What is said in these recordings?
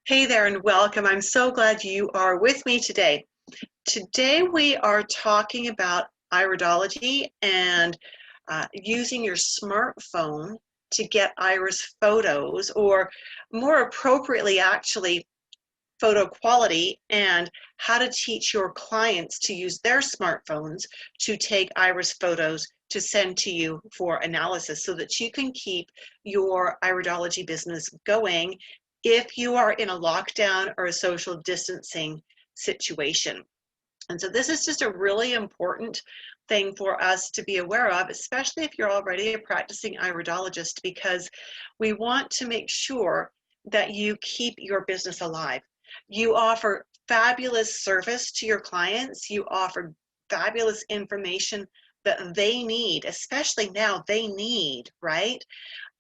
Hey there and welcome. I'm so glad you are with me today. Today we are talking about iridology and using your smartphone to get iris photos, or more appropriately actually photo quality, and how to teach your clients to use their smartphones to take iris photos to send to you for analysis so that you can keep your iridology business going if you are in a lockdown or a social distancing situation. And so this is just a really important thing for us to be aware of, especially if you're already a practicing iridologist, because we want to make sure that you keep your business alive. You offer fabulous service to your clients. You offer fabulous information that they need, especially now they need, right?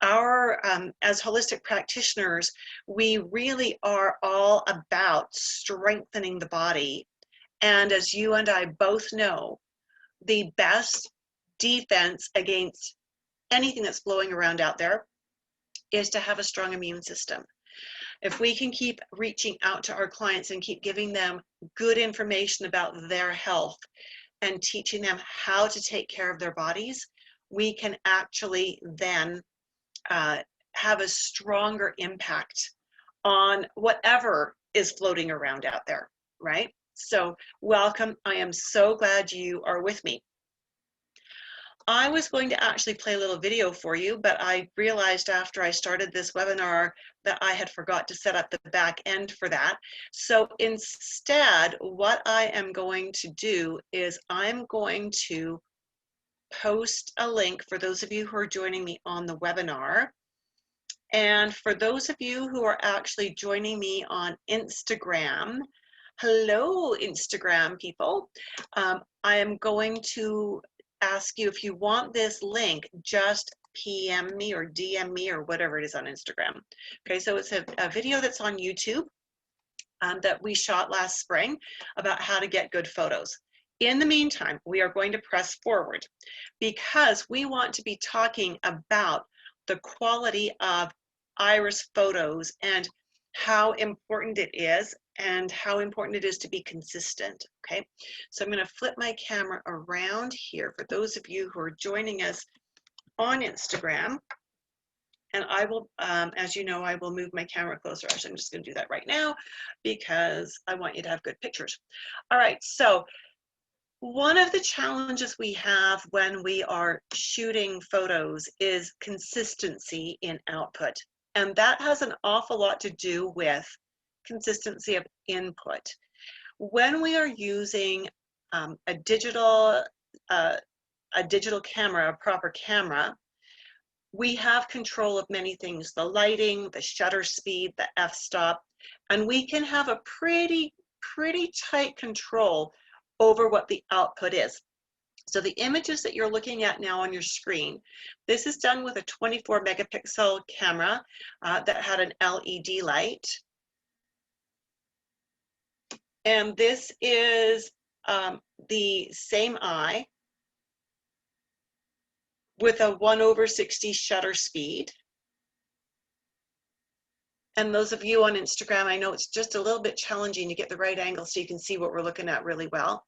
As holistic practitioners, we really are all about strengthening the body. And as you and I both know, the best defense against anything that's blowing around out there is to have a strong immune system. If we can keep reaching out to our clients and keep giving them good information about their health and teaching them how to take care of their bodies, we can actually then have a stronger impact on whatever is floating around out there, right? So welcome. I am so glad you are with me. I was going to actually play a little video for you, but I realized after I started this webinar that I had forgot to set up the back end for that. So instead, what I am going to do is I'm going to post a link for those of you who are joining me on the webinar. And for those of you who are actually joining me on Instagram, hello, Instagram people. I am going to ask you, if you want this link, just PM me or DM me or whatever it is on Instagram. Okay, so it's a video that's on YouTube that we shot last spring about how to get good photos. In the meantime, we are going to press forward because we want to be talking about the quality of iris photos and how important it is and how important it is to be consistent. Okay, so I'm going to flip my camera around here for those of you who are joining us on Instagram, and I will, as you know, I will move my camera closer. Actually, I'm just going to do that right now because I want you to have good pictures. All right, so one of the challenges we have when we are shooting photos is consistency in output. And that has an awful lot to do with consistency of input. When we are using a digital camera, a proper camera, we have control of many things: the lighting, the shutter speed, the f-stop, and we can have a pretty tight control over what the output is. So the images that you're looking at now on your screen, this is done with a 24 megapixel camera that had an LED light. And this is the same eye with a 1/60 shutter speed. And those of you on Instagram, I know it's just a little bit challenging to get the right angle so you can see what we're looking at really well.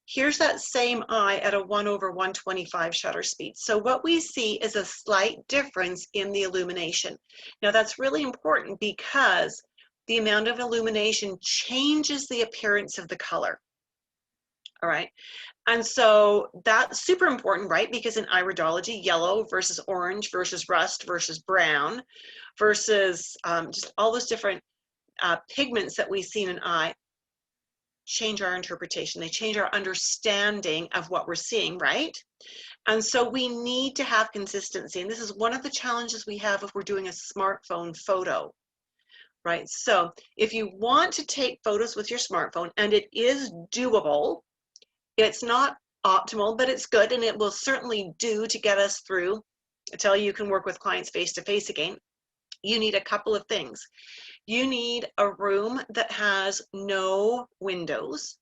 Here's that same eye at a 1/125 shutter speed. So what we see is a slight difference in the illumination. Now that's really important because the amount of illumination changes the appearance of the color. All right, and so that's super important, right? Because in iridology, yellow versus orange versus rust versus brown versus just all those different pigments that we see in an eye change our interpretation. They change our understanding of what we're seeing, right? And so we need to have consistency. And this is one of the challenges we have if we're doing a smartphone photo, right? So if you want to take photos with your smartphone, and it is doable, it's not optimal, but it's good, and it will certainly do to get us through until you can work with clients face-to-face again. You need a couple of things. You need a room that has no windows,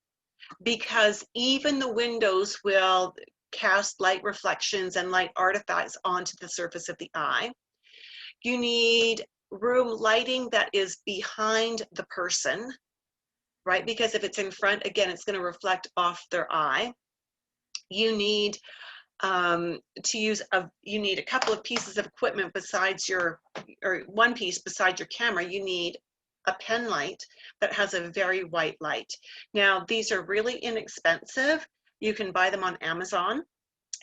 because even the windows will cast light reflections and light artifacts onto the surface of the eye. You need room lighting that is behind the person, right? Because if it's in front, again, it's going to reflect off their eye. You need you need a couple of pieces of equipment besides or one piece besides your camera. You need a pen light that has a very white light. Now, these are really inexpensive. You can buy them on Amazon,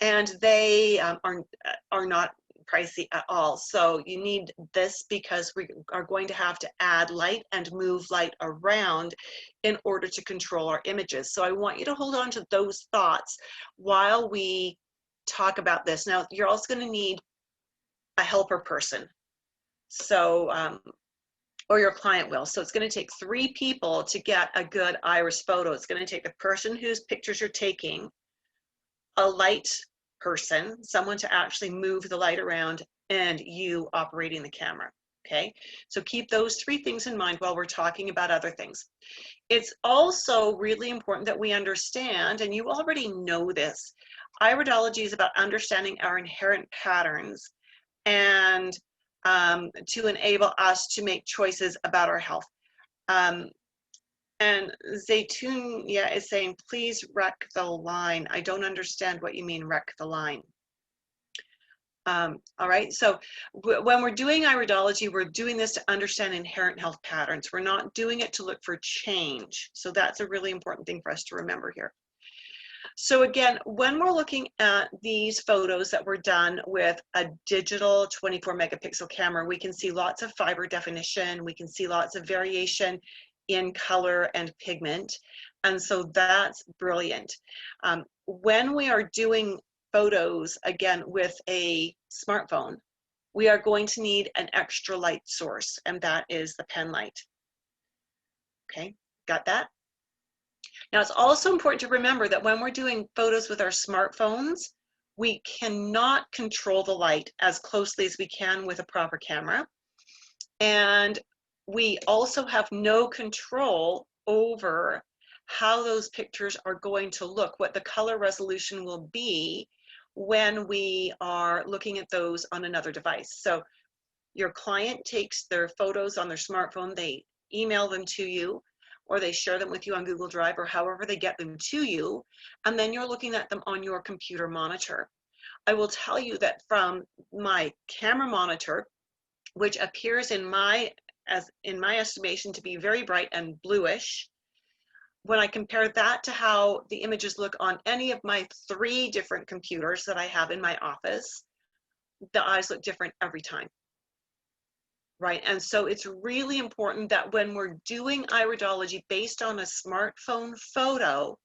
and they are not pricey at all. So you need this because we are going to have to add light and move light around in order to control our images. So I want you to hold on to those thoughts while we talk about this. Now, you're also going to need a helper person. So, or your client will. So it's going to take 3 people to get a good iris photo. It's going to take the person whose pictures you're taking, a light person, someone to actually move the light around, and you operating the camera. Okay, so keep those 3 things in mind while we're talking about other things. It's also really important that we understand, and you already know this, iridology is about understanding our inherent patterns and to enable us to make choices about our health. And Zaytunya is saying, please wreck the line. I don't understand what you mean, wreck the line. All right, so when we're doing iridology, we're doing this to understand inherent health patterns. We're not doing it to look for change. So that's a really important thing for us to remember here. So again, when we're looking at these photos that were done with a digital 24 megapixel camera, we can see lots of fiber definition. We can see lots of variation in color and pigment. And so that's brilliant. When we are doing photos, again, with a smartphone, we are going to need an extra light source, and that is the pen light. Okay, got that? Now, it's also important to remember that when we're doing photos with our smartphones, we cannot control the light as closely as we can with a proper camera. And we also have no control over how those pictures are going to look, what the color resolution will be when we are looking at those on another device. So your client takes their photos on their smartphone, they email them to you, or they share them with you on Google Drive, or however they get them to you, and then you're looking at them on your computer monitor. I will tell you that from my camera monitor, which appears in my estimation to be very bright and bluish, when I compare that to how the images look on any of my 3 different computers that I have in my office, the eyes look different every time. Right, and so it's really important that when we're doing iridology based on a smartphone photo,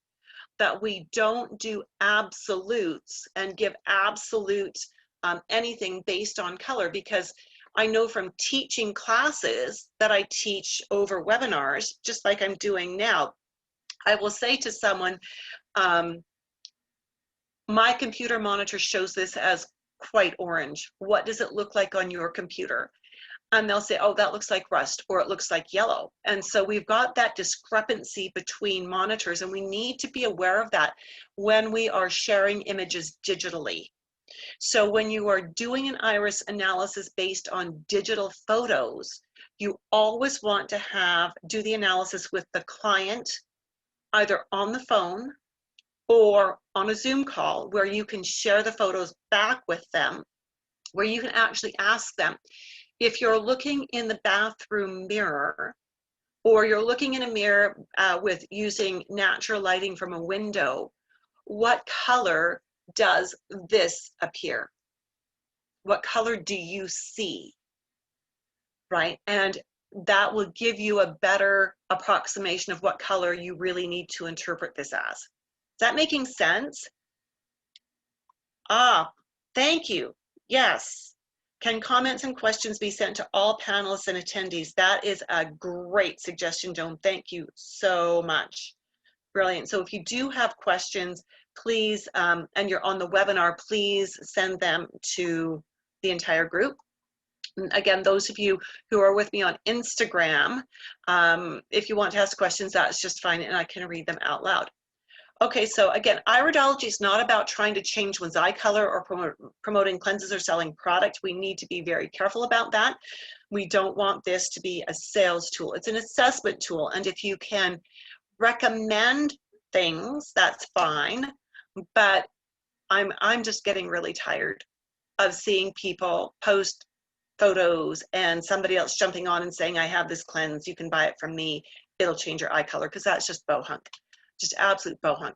that we don't do absolutes and give absolute anything based on color, because I know from teaching classes that I teach over webinars, just like I'm doing now, I will say to someone, my computer monitor shows this as quite orange. What does it look like on your computer? And they'll say, oh, that looks like rust, or it looks like yellow. And so we've got that discrepancy between monitors, and we need to be aware of that when we are sharing images digitally. So when you are doing an iris analysis based on digital photos, you always want to do the analysis with the client, either on the phone or on a Zoom call, where you can share the photos back with them, where you can actually ask them, if you're looking in the bathroom mirror, or you're looking in a mirror with using natural lighting from a window, what color does this appear? What color do you see? Right? And that will give you a better approximation of what color you really need to interpret this as. Is that making sense? Ah, thank you. Yes. Can comments and questions be sent to all panelists and attendees? That is a great suggestion, Joan. Thank you so much. Brilliant. So if you do have questions, please, and you're on the webinar, please send them to the entire group. And again, those of you who are with me on Instagram, if you want to ask questions, that's just fine, and I can read them out loud. Okay, so again, iridology is not about trying to change one's eye color or promoting cleanses or selling product. We need to be very careful about that. We don't want this to be a sales tool. It's an assessment tool, and if you can recommend things, that's fine. But I'm just getting really tired of seeing people post photos and somebody else jumping on and saying, I have this cleanse, you can buy it from me, it'll change your eye color, because that's just bohunk, just absolute bohunk.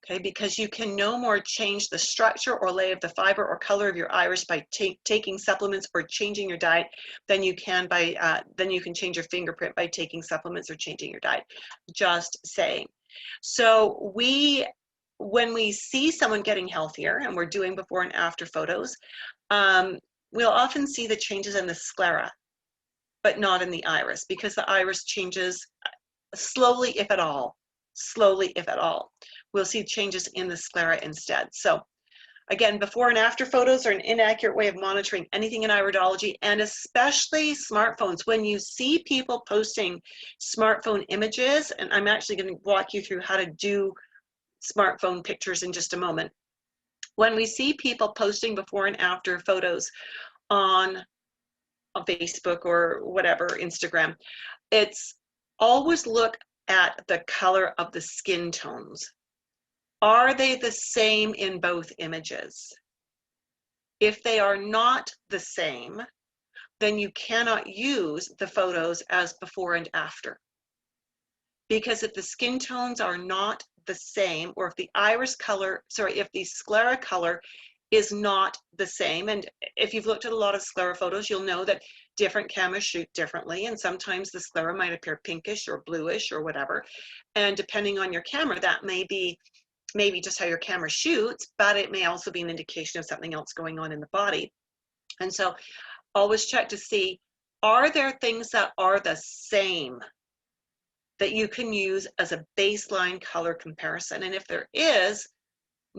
Okay, because you can no more change the structure or lay of the fiber or color of your iris by taking supplements or changing your diet than you can change your fingerprint by taking supplements or changing your diet. Just saying. So when we see someone getting healthier, and we're doing before and after photos, we'll often see the changes in the sclera, but not in the iris, because the iris changes slowly, if at all. Slowly, if at all. We'll see changes in the sclera instead. So again, before and after photos are an inaccurate way of monitoring anything in iridology, and especially smartphones. When you see people posting smartphone images, and I'm actually going to walk you through how to do smartphone pictures in just a moment. When we see people posting before and after photos on Facebook or whatever, Instagram, it's always look at the color of the skin tones. Are they the same in both images? If they are not the same, then you cannot use the photos as before and after. Because if the skin tones are not the same, or if the if the sclera color is not the same, and if you've looked at a lot of sclera photos, you'll know that different cameras shoot differently, and sometimes the sclera might appear pinkish or bluish or whatever, and depending on your camera, that may be maybe just how your camera shoots, but it may also be an indication of something else going on in the body. And so always check to see, are there things that are the same that you can use as a baseline color comparison? And if there is,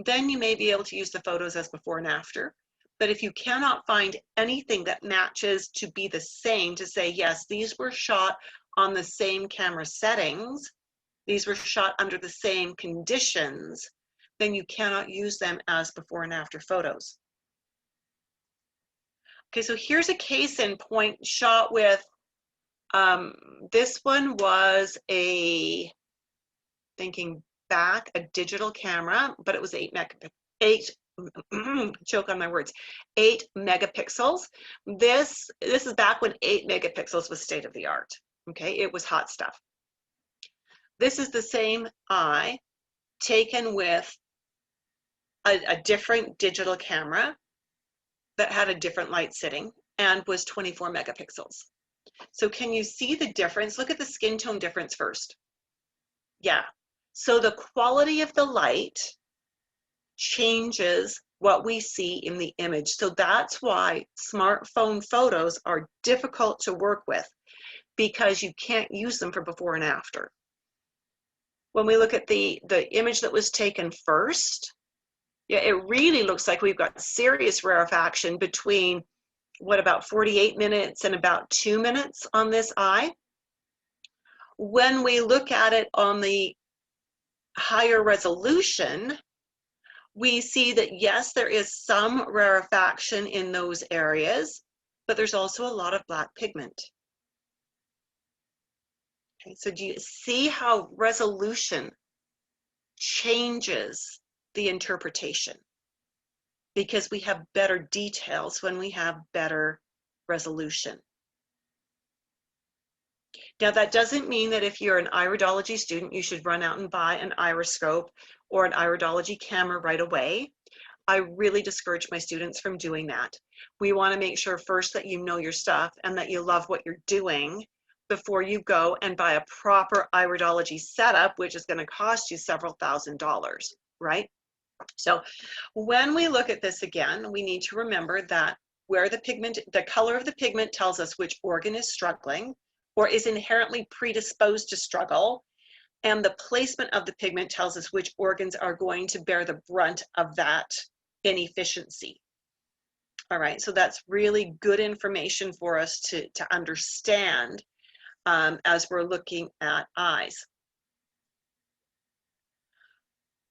then you may be able to use the photos as before and after. But if you cannot find anything that matches to be the same, to say, yes, these were shot on the same camera settings, these were shot under the same conditions, then you cannot use them as before and after photos. Okay, so here's a case in point shot with, this one was thinking back, a digital camera, but it was 8 megapixels. This is back when 8 megapixels was state of the art. Okay, it was hot stuff. This is the same eye taken with a different digital camera that had a different light sitting and was 24 megapixels. So can you see the difference? Look at the skin tone difference first. Yeah. So the quality of the light changes what we see in the image. So that's why smartphone photos are difficult to work with, because you can't use them for before and after. When we look at the image that was taken first, yeah, it really looks like we've got serious rarefaction between, what, about 48 minutes and about 2 minutes on this eye. When we look at it on the higher resolution, we see that, yes, there is some rarefaction in those areas, but there's also a lot of black pigment. Okay, so do you see how resolution changes the interpretation? Because we have better details when we have better resolution. Now, that doesn't mean that if you're an iridology student, you should run out and buy an iriscope or an iridology camera right away. I really discourage my students from doing that. We want to make sure first that you know your stuff and that you love what you're doing before you go and buy a proper iridology setup, which is going to cost you several $1,000s, right? So when we look at this again, we need to remember that where the color of the pigment tells us which organ is struggling or is inherently predisposed to struggle, and the placement of the pigment tells us which organs are going to bear the brunt of that inefficiency. All right, so that's really good information for us to understand as we're looking at eyes.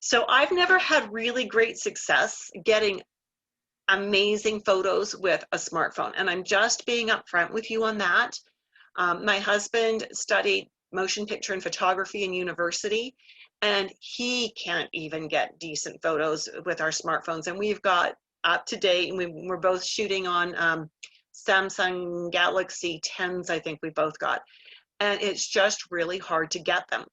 So I've never had really great success getting amazing photos with a smartphone, and I'm just being upfront with you on that. My husband studied motion picture and photography in university, and he can't even get decent photos with our smartphones. And we've got up to date, and we're both shooting on Samsung Galaxy 10s, I think we both got. And it's just really hard to get them.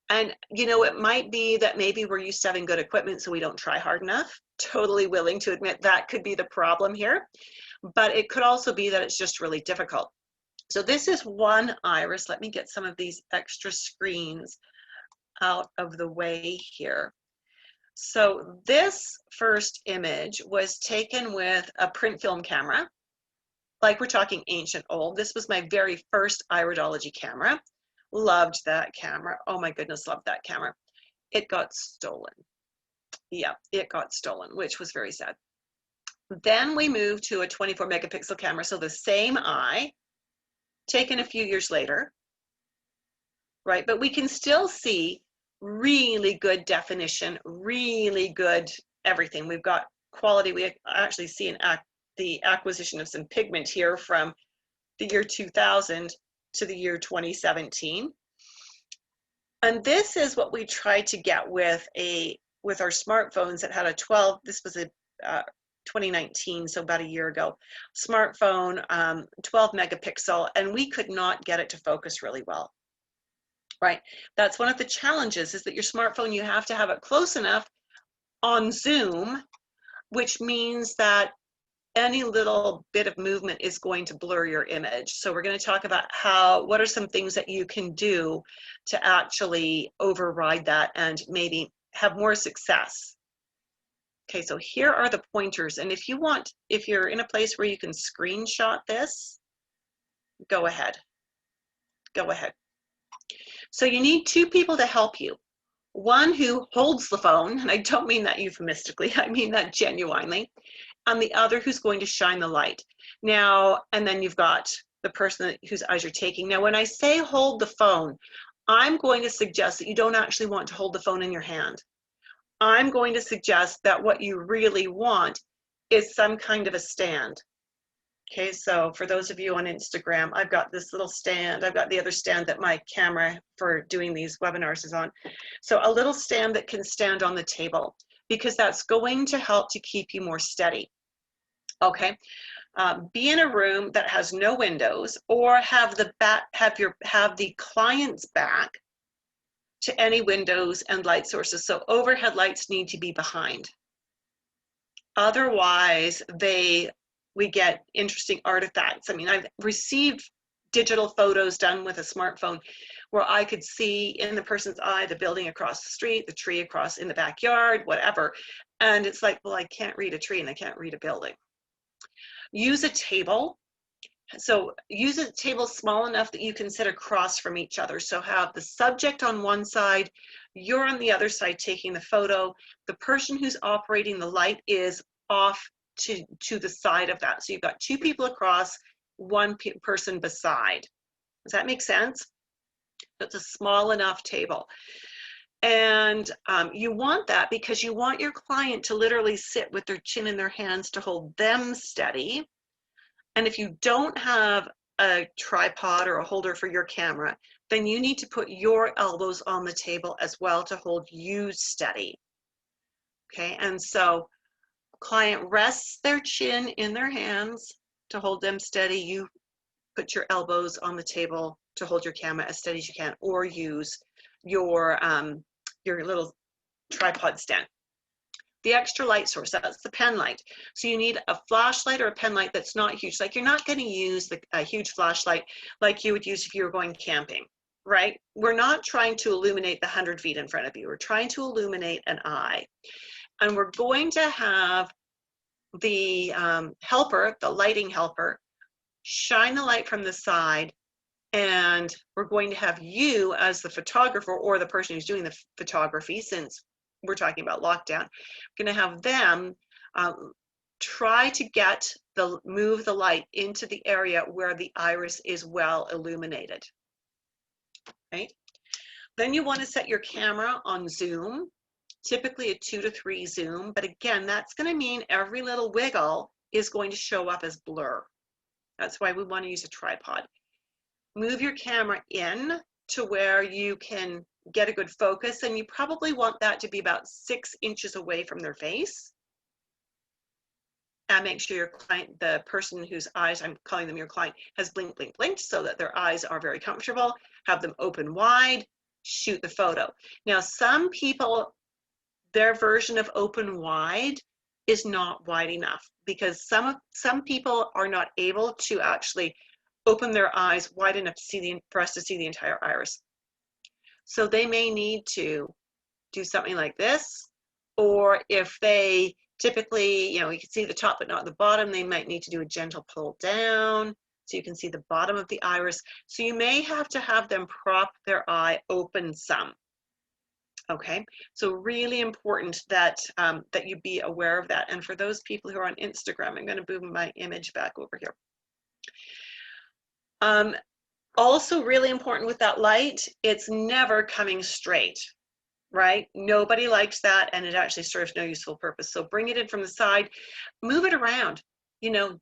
And, you know, it might be that maybe we're used to having good equipment, so we don't try hard enough. Totally willing to admit that could be the problem here. But it could also be that it's just really difficult. So this is one iris. Let me get some of these extra screens out of the way here. So this first image was taken with a print film camera, like we're talking ancient old. This was my very first Iridology camera. Loved that camera. Oh my goodness, loved that camera. It got stolen. Yeah, it got stolen, which was very sad. Then we moved to a 24 megapixel camera. So the same eye, taken a few years later, right? But we can still see really good definition, really good everything. We've got quality. We actually see the acquisition of some pigment here from the year 2000 to the year 2017. And this is what we tried to get with our smartphones that had a 12, this was a 2019, so about a year ago, smartphone, 12 megapixel, and we could not get it to focus really well, right? That's one of the challenges, is that your smartphone, you have to have it close enough on zoom, which means that any little bit of movement is going to blur your image. So we're going to talk about what are some things that you can do to actually override that and maybe have more success. Okay, so here are the pointers. And if you're in a place where you can screenshot this, go ahead. Go ahead. So you need two people to help you. One who holds the phone, and I don't mean that euphemistically, I mean that genuinely, and the other who's going to shine the light. Now, and then you've got the person whose eyes you're taking. Now, when I say hold the phone, I'm going to suggest that you don't actually want to hold the phone in your hand. I'm going to suggest that what you really want is some kind of a stand. Okay, so for those of you on Instagram, I've got this little stand. I've got the other stand that my camera for doing these webinars is on. So a little stand that can stand on the table, because that's going to help to keep you more steady. Okay, be in a room that has no windows, or have the client's back to any windows and light sources. So overhead lights need to be behind. Otherwise, we get interesting artifacts. I mean, I've received digital photos done with a smartphone where I could see in the person's eye the building across the street, the tree across in the backyard, whatever. And it's like, well, I can't read a tree and I can't read a building. Use a table. So use a table small enough that you can sit across from each other. So have the subject on one side, you're on the other side taking the photo. The person who's operating the light is off to the side of that. So you've got two people across, one person beside. Does that make sense? That's a small enough table. And you want that because you want your client to literally sit with their chin in their hands to hold them steady. And if you don't have a tripod or a holder for your camera, then you need to put your elbows on the table as well to hold you steady. Okay, and so client rests their chin in their hands to hold them steady. You put your elbows on the table to hold your camera as steady as you can, or use your little tripod stand. The extra light source, that's the pen light. So you need a flashlight or a pen light that's not huge. Like, you're not going to use a huge flashlight like you would use if you were going camping, right? We're not trying to illuminate the 100 feet in front of you. We're trying to illuminate an eye. And we're going to have the helper, the lighting helper, shine the light from the side, and we're going to have you as the photographer, or the person who's doing the photography, since we're talking about lockdown, going to have them try to move the light into the area where the iris is well illuminated, right? Then you want to set your camera on zoom. typically a 2 to 3 zoom, but again, that's going to mean every little wiggle is going to show up as blur. That's why we want to use a tripod. Move your camera in to where you can get a good focus, and you probably want that to be about 6 inches away from their face. And make sure your client, the person whose eyes, I'm calling them your client, has blinked, blinked, blinked, so that their eyes are very comfortable. Have them open wide, shoot the photo. Now, some people, their version of open wide is not wide enough, because some people are not able to actually open their eyes wide enough to see for us to see the entire iris. So they may need to do something like this, or if they typically, you can see the top but not the bottom, they might need to do a gentle pull down so you can see the bottom of the iris. So you may have to have them prop their eye open some. Okay, so really important that that you be aware of that. And for those people who are on Instagram, I'm going to move my image back over here. Also really important with that light, it's never coming straight, right? Nobody likes that, and it actually serves no useful purpose. So bring it in from the side, move it around.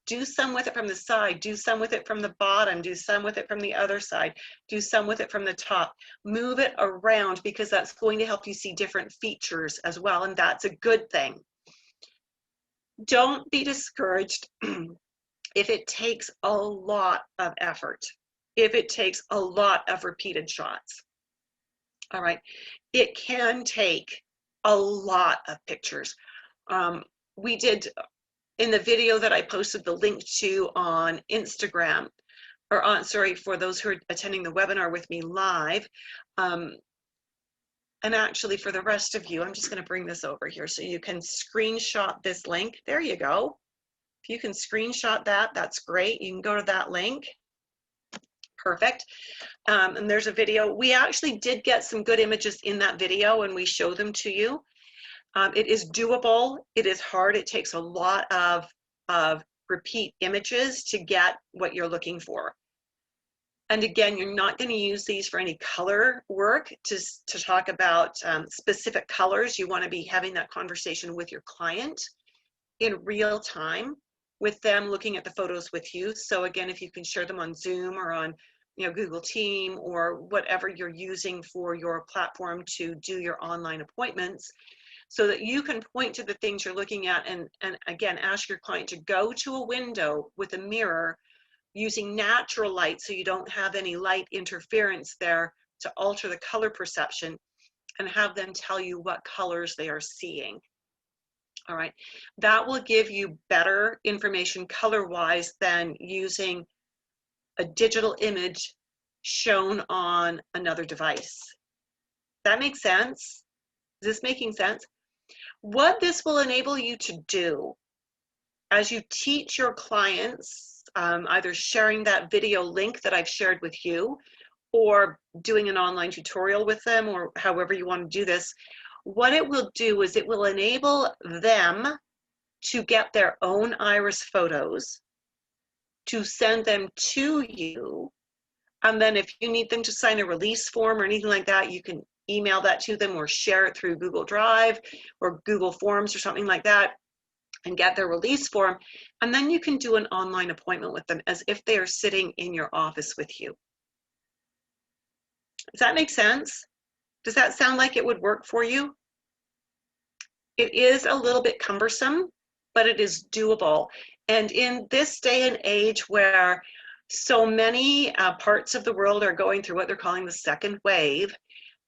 Do some with it from the side, do some with it from the bottom, do some with it from the other side, do some with it from the top. Move it around, because that's going to help you see different features as well, and that's a good thing. Don't be discouraged if it takes a lot of effort, if it takes a lot of repeated shots. All right, it can take a lot of pictures. We did, in the video that I posted the link to on Instagram, or sorry, for those who are attending the webinar with me live, and actually for the rest of you, I'm just going to bring this over here so you can screenshot this link. There you go. If you can screenshot that, that's great. You can go to that link. Perfect. And there's a video. We actually did get some good images in that video, and we show them to you. It is doable. It is hard. It takes a lot of repeat images to get what you're looking for. And again, you're not going to use these for any color work to talk about specific colors. You want to be having that conversation with your client in real time, with them looking at the photos with you. So again, if you can share them on Zoom or on Google Team or whatever you're using for your platform to do your online appointments, so that you can point to the things you're looking at, and again, ask your client to go to a window with a mirror using natural light, so you don't have any light interference there to alter the color perception, and have them tell you what colors they are seeing. All right, that will give you better information color-wise than using a digital image shown on another device. That makes sense? Is this making sense? What this will enable you to do as you teach your clients, either sharing that video link that I've shared with you, or doing an online tutorial with them, or however you want to do this, what it will do is it will enable them to get their own iris photos, to send them to you, and then if you need them to sign a release form or anything like that, you can email that to them or share it through Google Drive or Google Forms or something like that, and get their release form. And then you can do an online appointment with them as if they are sitting in your office with you. Does that make sense? Does that sound like it would work for you? It is a little bit cumbersome, but it is doable. And in this day and age where so many parts of the world are going through what they're calling the second wave,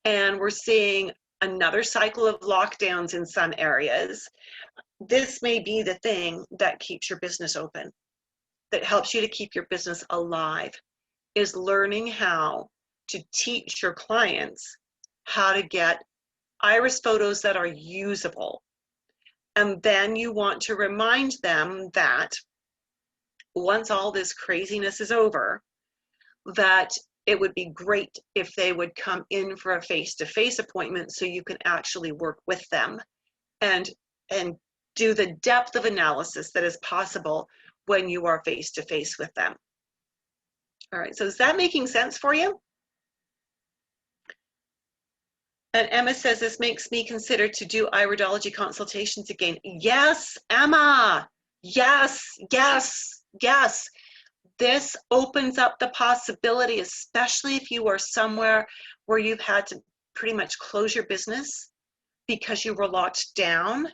and we're seeing another cycle of lockdowns in some areas, this may be the thing that keeps your business open, that helps you to keep your business alive, is learning how to teach your clients how to get iris photos that are usable. And then you want to remind them that once all this craziness is over, that it would be great if they would come in for a face-to-face appointment so you can actually work with them and do the depth of analysis that is possible when you are face-to-face with them. All right, so is that making sense for you? And Emma says, this makes me consider to do iridology consultations again. Yes, Emma. Yes, yes, yes. This opens up the possibility, especially if you are somewhere where you've had to pretty much close your business because you were locked down.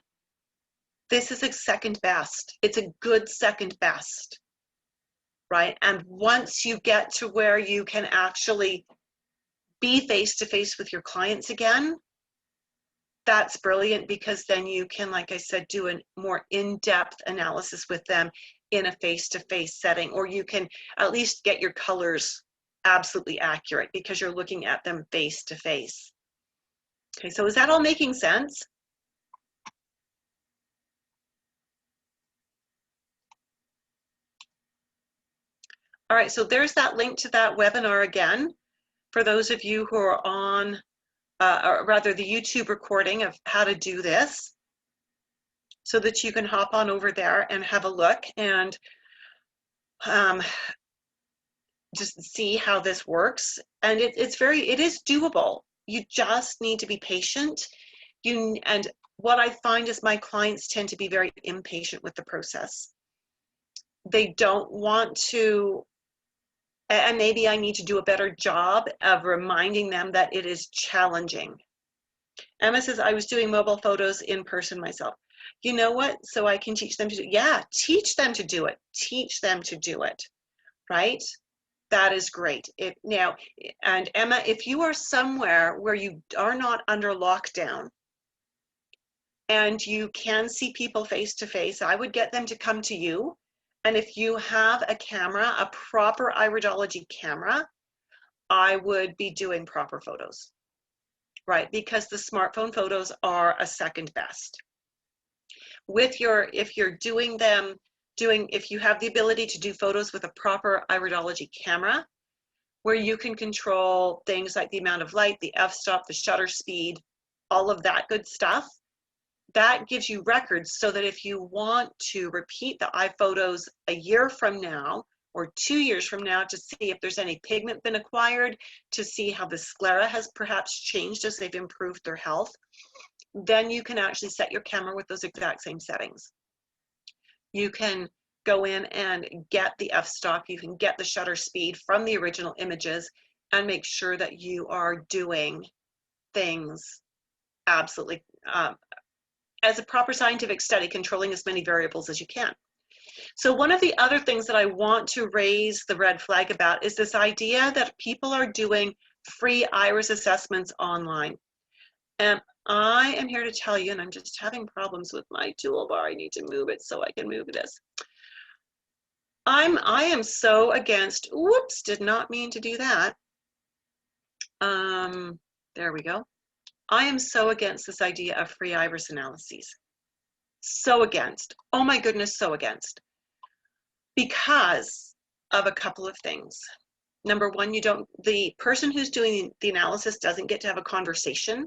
This is a second best. It's a good second best, right? And once you get to where you can actually be face-to-face with your clients again, that's brilliant, because then you can, like I said, do a more in-depth analysis with them in a face-to-face setting, or you can at least get your colors absolutely accurate because you're looking at them face-to-face. Okay, so is that all making sense? All right, so there's that link to that webinar again for those of you who are on, or rather the YouTube recording of how to do this, so that you can hop on over there and have a look and just see how this works. And it is doable. You just need to be patient. And what I find is my clients tend to be very impatient with the process. They don't want to, and maybe I need to do a better job of reminding them that it is challenging. Emma says, I was doing mobile photos in person myself. You know what? So I can teach them to do, yeah, teach them to do it. Teach them to do it, right? That is great. Now, and Emma, if you are somewhere where you are not under lockdown and you can see people face to face, I would get them to come to you. And if you have a camera, a proper iridology camera, I would be doing proper photos, right? Because the smartphone photos are a second best. If you're doing them, if you have the ability to do photos with a proper iridology camera, where you can control things like the amount of light, the f-stop, the shutter speed, all of that good stuff, that gives you records so that if you want to repeat the eye photos a year from now or 2 years from now to see if there's any pigment been acquired, to see how the sclera has perhaps changed as they've improved their health, then you can actually set your camera with those exact same settings. You can go in and get the f-stop, you can get the shutter speed from the original images and make sure that you are doing things absolutely as a proper scientific study, controlling as many variables as you can. So one of the other things that I want to raise the red flag about is this idea that people are doing free iris assessments online. And I am here to tell you, and I'm just having problems with my toolbar. I need to move it so I can move this. I am so against, whoops, did not mean to do that. There we go. I am so against this idea of free iris analyses. So against. Oh my goodness, so against. Because of a couple of things. Number one, the person who's doing the analysis doesn't get to have a conversation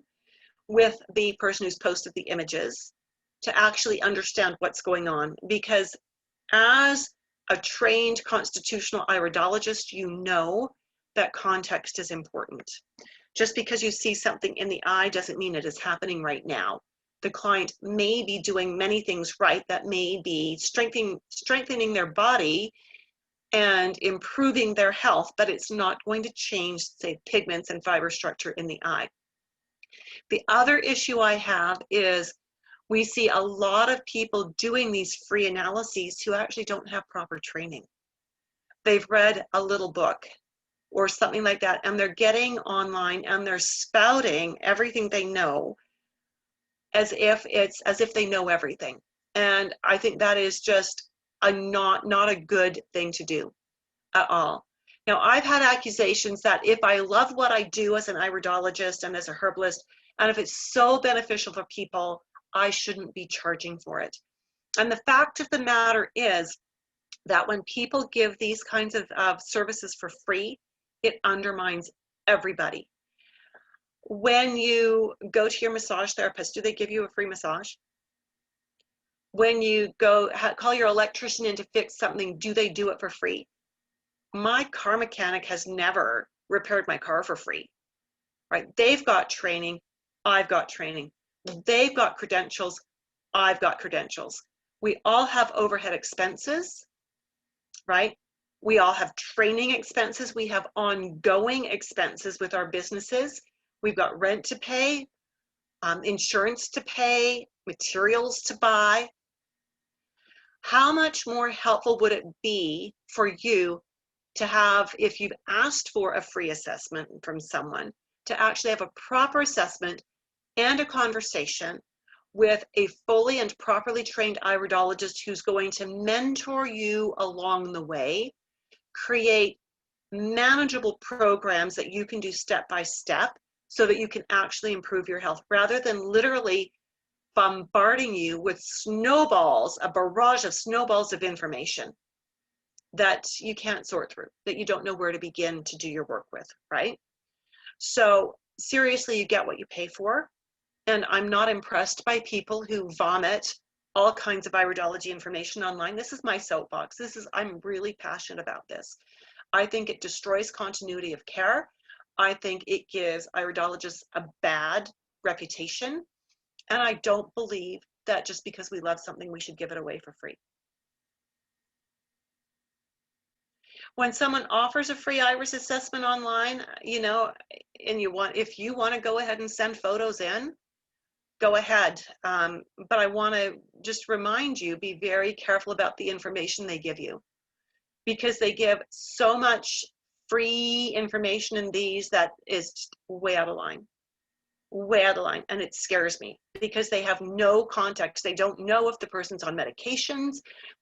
with the person who's posted the images to actually understand what's going on. Because as a trained constitutional iridologist, you know that context is important. Just because you see something in the eye doesn't mean it is happening right now. The client may be doing many things right that may be strengthening their body and improving their health, but it's not going to change, say, pigments and fiber structure in the eye. The other issue I have is we see a lot of people doing these free analyses who actually don't have proper training. They've read a little book or something like that, and they're getting online and they're spouting everything they know as if they know everything. And I think that is just not a good thing to do at all. Now, I've had accusations that if I love what I do as an iridologist and as a herbalist, and if it's so beneficial for people, I shouldn't be charging for it. And the fact of the matter is that when people give these kinds of services for free, it undermines everybody. When you go to your massage therapist, do they give you a free massage? When you go call your electrician in to fix something, do they do it for free? My car mechanic has never repaired my car for free, right? They've got training. I've got training. They've got credentials. I've got credentials. We all have overhead expenses, right? We all have training expenses. We have ongoing expenses with our businesses. We've got rent to pay, insurance to pay, materials to buy. How much more helpful would it be for you to have, if you've asked for a free assessment from someone, to actually have a proper assessment and a conversation with a fully and properly trained iridologist who's going to mentor you along the way, create manageable programs that you can do step by step so that you can actually improve your health, rather than literally bombarding you with snowballs, a barrage of snowballs of information that you can't sort through, that you don't know where to begin to do your work with, right? So seriously, you get what you pay for. And I'm not impressed by people who vomit all kinds of iridology information online. This is my soapbox. I'm really passionate about this. I think it destroys continuity of care. I think it gives iridologists a bad reputation. And I don't believe that just because we love something, we should give it away for free. When someone offers a free iris assessment online, you know, and if you want to go ahead and send photos in, go ahead. But I want to just remind you, be very careful about the information they give you, because they give so much free information in these that is way out of line. Way out of line. And it scares me because they have no context. They don't know if the person's on medications.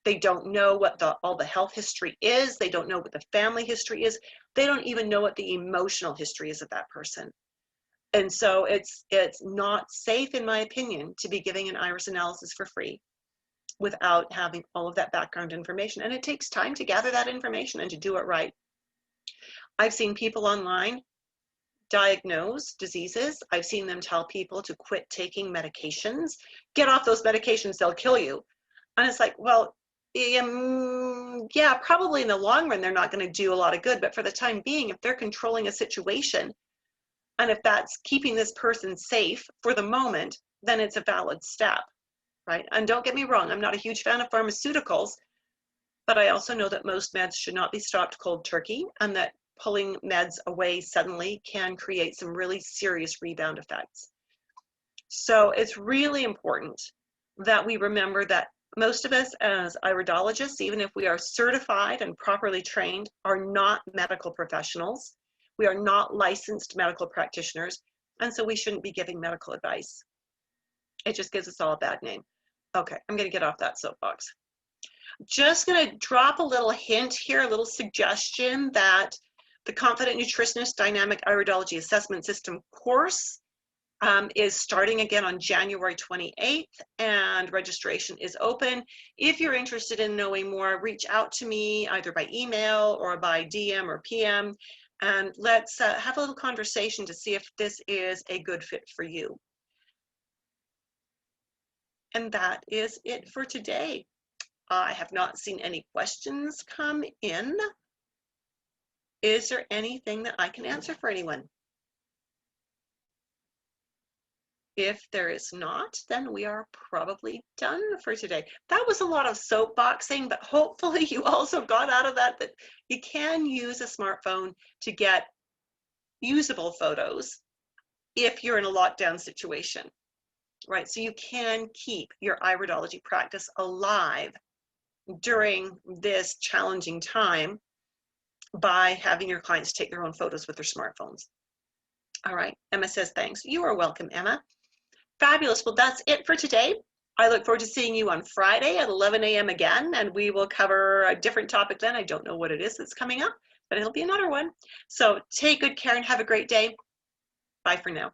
They don't know what all the health history is. They don't know what the family history is. They don't even know what the emotional history is of that person. And so it's not safe, in my opinion, to be giving an iris analysis for free without having all of that background information. And it takes time to gather that information and to do it right. I've seen people online diagnose diseases. I've seen them tell people to quit taking medications. Get off those medications, they'll kill you. And it's like, well, yeah, probably in the long run, they're not going to do a lot of good. But for the time being, if they're controlling a situation, and if that's keeping this person safe for the moment, then it's a valid step, right? And don't get me wrong, I'm not a huge fan of pharmaceuticals, but I also know that most meds should not be stopped cold turkey, and that pulling meds away suddenly can create some really serious rebound effects. So it's really important that we remember that most of us as iridologists, even if we are certified and properly trained, are not medical professionals. We are not licensed medical practitioners, and so we shouldn't be giving medical advice. It just gives us all a bad name. Okay, I'm going to get off that soapbox. Just going to drop a little hint here, a little suggestion that the Confident Nutritionist Dynamic Iridology Assessment System course is starting again on January 28th, and registration is open. If you're interested in knowing more, reach out to me either by email or by DM or PM, and let's have a little conversation to see if this is a good fit for you. And that is it for today. I have not seen any questions come in. Is there anything that I can answer for anyone? If there is not, then we are probably done for today. That was a lot of soapboxing, but hopefully you also got out of that you can use a smartphone to get usable photos if you're in a lockdown situation, right? So you can keep your iridology practice alive during this challenging time by having your clients take their own photos with their smartphones. All right, Emma says thanks. You are welcome, Emma. Fabulous. Well, that's it for today. I look forward to seeing you on Friday at 11 a.m. again, and we will cover a different topic then. I don't know what it is that's coming up, but it'll be another one. So take good care and have a great day. Bye for now.